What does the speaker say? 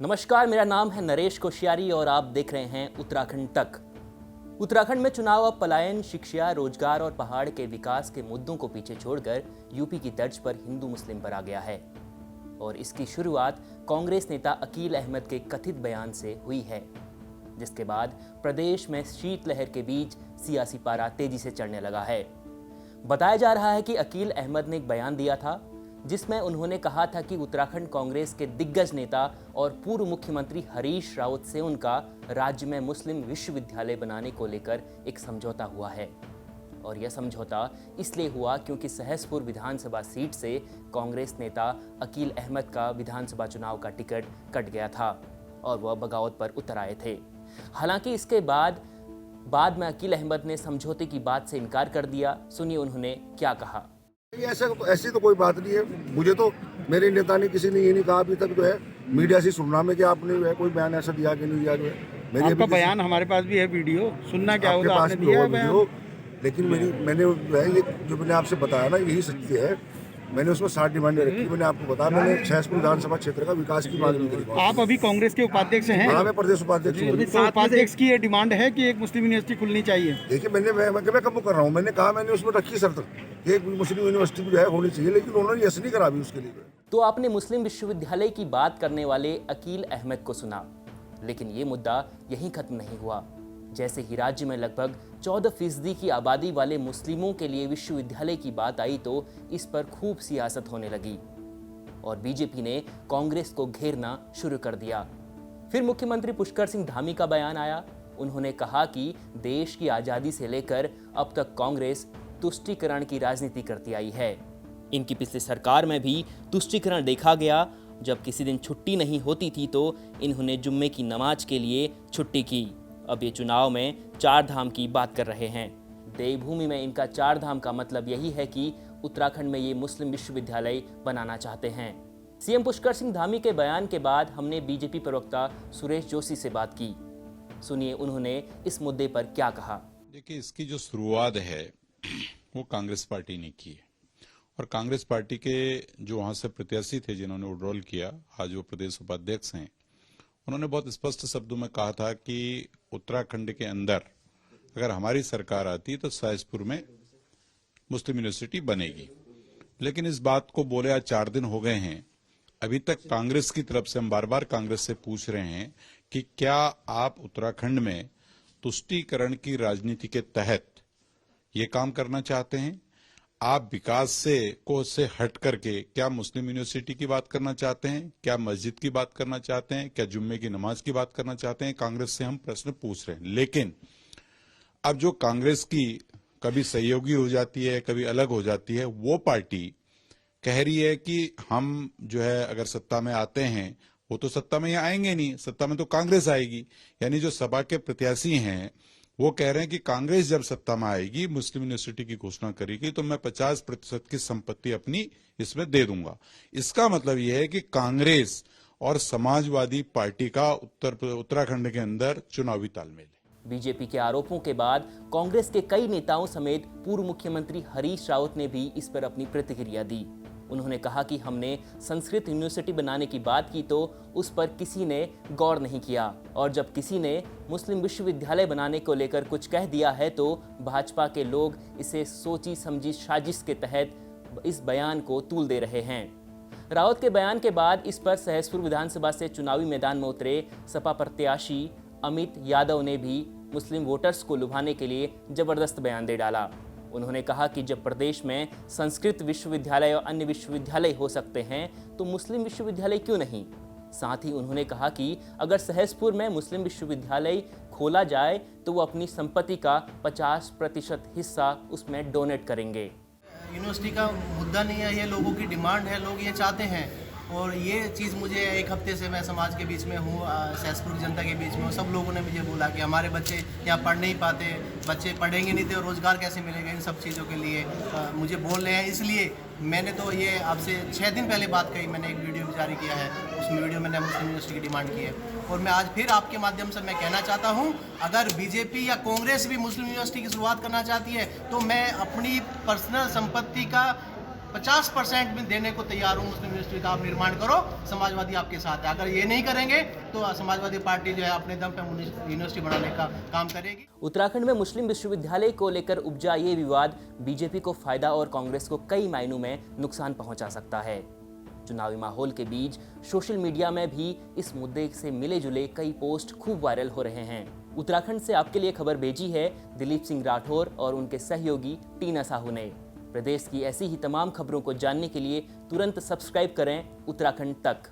नमस्कार, मेरा नाम है नरेश कोश्यारी और आप देख रहे हैं उत्तराखंड तक। उत्तराखंड में चुनाव अब पलायन, शिक्षा, रोजगार और पहाड़ के विकास के मुद्दों को पीछे छोड़कर यूपी की तर्ज पर हिंदू मुस्लिम पर आ गया है और इसकी शुरुआत कांग्रेस नेता अकील अहमद के कथित बयान से हुई है, जिसके बाद प्रदेश में शीतलहर के बीच सियासी पारा तेजी से चढ़ने लगा है। बताया जा रहा है कि अकील अहमद ने एक बयान दिया था जिसमें उन्होंने कहा था कि उत्तराखंड कांग्रेस के दिग्गज नेता और पूर्व मुख्यमंत्री हरीश रावत से उनका राज्य में मुस्लिम विश्वविद्यालय बनाने को लेकर एक समझौता हुआ है और यह समझौता इसलिए हुआ क्योंकि सहसपुर विधानसभा सीट से कांग्रेस नेता अकील अहमद का विधानसभा चुनाव का टिकट कट गया था और वह बगावत पर उतर आए थे। हालांकि इसके बाद में अकील अहमद ने समझौते की बात से इनकार कर दिया। सुनिए उन्होंने क्या कहा। ऐसी तो कोई बात नहीं है। मुझे तो मेरे नेता ने किसी ने ये नहीं कहा अभी तक जो है मीडिया से सुनना में कि आपने जो है कोई बयान ऐसा दिया कि नहीं दिया। जो है आपका बयान हमारे पास भी है, वीडियो सुनना क्या होगा, आपने आपने दिया है बयान। लेकिन मैंने जो है ये जो मैंने आपसे बताया ना यही सत्य है। मैंने उसमें 60 डिमांडें रखी। मैंने आपको बताया मैंने सहसपुर विधानसभा क्षेत्र का विकास की मांग करी। आप अभी कांग्रेस के उपाध्यक्ष हैं? हाँ, मैं प्रदेश उपाध्यक्ष हूँ। तो उपाध्यक्ष की ये डिमांड है कि एक मुस्लिम यूनिवर्सिटी खुलनी चाहिए। देखिए मैं कब कर रहा हूँ, मैंने कहा मैंने उसमें रखी शर्त एक मुस्लिम यूनिवर्सिटी जो है होनी चाहिए, लेकिन उन्होंने यस नहीं करा अभी उसके लिए। तो आपने मुस्लिम विश्वविद्यालय की बात करने वाले अकील अहमद को सुना, लेकिन ये मुद्दा यहीं खत्म नहीं हुआ। जैसे ही राज्य में लगभग 14% की आबादी वाले मुस्लिमों के लिए विश्वविद्यालय की बात आई तो इस पर खूब सियासत होने लगी और बीजेपी ने कांग्रेस को घेरना शुरू कर दिया। फिर मुख्यमंत्री पुष्कर सिंह धामी का बयान आया। उन्होंने कहा कि देश की आज़ादी से लेकर अब तक कांग्रेस तुष्टीकरण की राजनीति करती आई है। इनकी पिछली सरकार में भी तुष्टीकरण देखा गया। जब किसी दिन छुट्टी नहीं होती थी तो इन्होंने जुम्मे की नमाज के लिए छुट्टी की। अब ये चुनाव में 4 धाम की बात कर रहे हैं। देवभूमि में इनका 4 धाम का मतलब यही है कि उत्तराखंड में ये मुस्लिम विश्वविद्यालय बनाना चाहते हैं। सीएम पुष्कर सिंह धामी के बयान के बाद हमने बीजेपी प्रवक्ता सुरेश जोशी से बात की। सुनिए उन्होंने इस मुद्दे पर क्या कहा। देखिए, इसकी जो शुरुआत है वो कांग्रेस पार्टी ने की है और कांग्रेस पार्टी के जो वहां से प्रत्याशी थे जिन्होंने विड्रॉल किया, आज वो प्रदेश उपाध्यक्ष हैं, उन्होंने बहुत स्पष्ट शब्दों में कहा था कि उत्तराखंड के अंदर अगर हमारी सरकार आती तो सहसपुर में मुस्लिम यूनिवर्सिटी बनेगी। लेकिन इस बात को बोले आज 4 दिन हो गए हैं, अभी तक कांग्रेस की तरफ से हम बार बार कांग्रेस से पूछ रहे हैं कि क्या आप उत्तराखंड में तुष्टीकरण की राजनीति के तहत ये काम करना चाहते हैं? आप विकास से हट करके क्या मुस्लिम यूनिवर्सिटी की बात करना चाहते हैं? क्या मस्जिद की बात करना चाहते हैं? क्या जुम्मे की नमाज की बात करना चाहते हैं? कांग्रेस से हम प्रश्न पूछ रहे हैं। लेकिन अब जो कांग्रेस की कभी सहयोगी हो जाती है, कभी अलग हो जाती है, वो पार्टी कह रही है कि हम जो है अगर सत्ता में आते हैं, वो तो सत्ता में आएंगे नहीं, सत्ता में तो कांग्रेस आएगी। यानी जो सपा के प्रत्याशी हैं वो कह रहे हैं कि कांग्रेस जब सत्ता में आएगी, मुस्लिम यूनिवर्सिटी की घोषणा करेगी तो मैं 50% की संपत्ति अपनी इसमें दे दूंगा। इसका मतलब यह है कि कांग्रेस और समाजवादी पार्टी का उत्तराखंड के अंदर चुनावी तालमेल है। बीजेपी के आरोपों के बाद कांग्रेस के कई नेताओं समेत पूर्व मुख्यमंत्री हरीश रावत ने भी इस पर अपनी प्रतिक्रिया दी। उन्होंने कहा कि हमने संस्कृत यूनिवर्सिटी बनाने की बात की तो उस पर किसी ने गौर नहीं किया और जब किसी ने मुस्लिम विश्वविद्यालय बनाने को लेकर कुछ कह दिया है तो भाजपा के लोग इसे सोची समझी साजिश के तहत इस बयान को तूल दे रहे हैं। रावत के बयान के बाद इस पर सहसपुर विधानसभा से चुनावी मैदान में उतरे सपा प्रत्याशी अमित यादव ने भी मुस्लिम वोटर्स को लुभाने के लिए जबरदस्त बयान दे डाला। उन्होंने कहा कि जब प्रदेश में संस्कृत विश्वविद्यालय और अन्य विश्वविद्यालय हो सकते हैं तो मुस्लिम विश्वविद्यालय क्यों नहीं। साथ ही उन्होंने कहा कि अगर सहसपुर में मुस्लिम विश्वविद्यालय खोला जाए तो वो अपनी संपत्ति का 50% हिस्सा उसमें डोनेट करेंगे। यूनिवर्सिटी का मुद्दा नहीं है, ये लोगों की डिमांड है, लोग ये चाहते हैं और ये चीज़ मुझे 1 हफ्ते से मैं समाज के बीच में हूँ, सहसपुर की जनता के बीच में हूँ। सब लोगों ने मुझे बोला कि हमारे बच्चे यहाँ पढ़ नहीं पाते, बच्चे पढ़ेंगे नहीं थे और रोज़गार कैसे मिलेगा, इन सब चीज़ों के लिए मुझे बोल रहे हैं। इसलिए मैंने तो ये आपसे 6 दिन पहले बात कही, मैंने एक वीडियो जारी किया है, उस वीडियो में मैंने मुस्लिम यूनिवर्सिटी की डिमांड की है और मैं आज फिर आपके माध्यम से मैं कहना चाहता हूँ अगर बीजेपी या कांग्रेस भी मुस्लिम यूनिवर्सिटी की शुरुआत करना चाहती है तो मैं अपनी पर्सनल संपत्ति का 50% में देने को तैयार हूँ मुस्लिम यूनिवर्सिटी का आप निर्माण करो, समाजवादी आपके साथ है। अगर ये नहीं करेंगे तो समाजवादी पार्टी जो है अपने दम पे यूनिवर्सिटी बनाने का काम करेगी। उत्तराखंड में मुस्लिम विश्वविद्यालय को लेकर उपजा ये विवाद बीजेपी को फायदा और कांग्रेस को कई मायनों में नुकसान पहुंचा सकता है। चुनावी माहौल के बीच सोशल मीडिया में भी इस मुद्दे से मिले जुले कई पोस्ट खूब वायरल हो रहे हैं। उत्तराखंड से आपके लिए खबर भेजी है दिलीप सिंह राठौर और उनके सहयोगी टीना साहू ने। प्रदेश की ऐसी ही तमाम खबरों को जानने के लिए तुरंत सब्सक्राइब करें उत्तराखंड तक।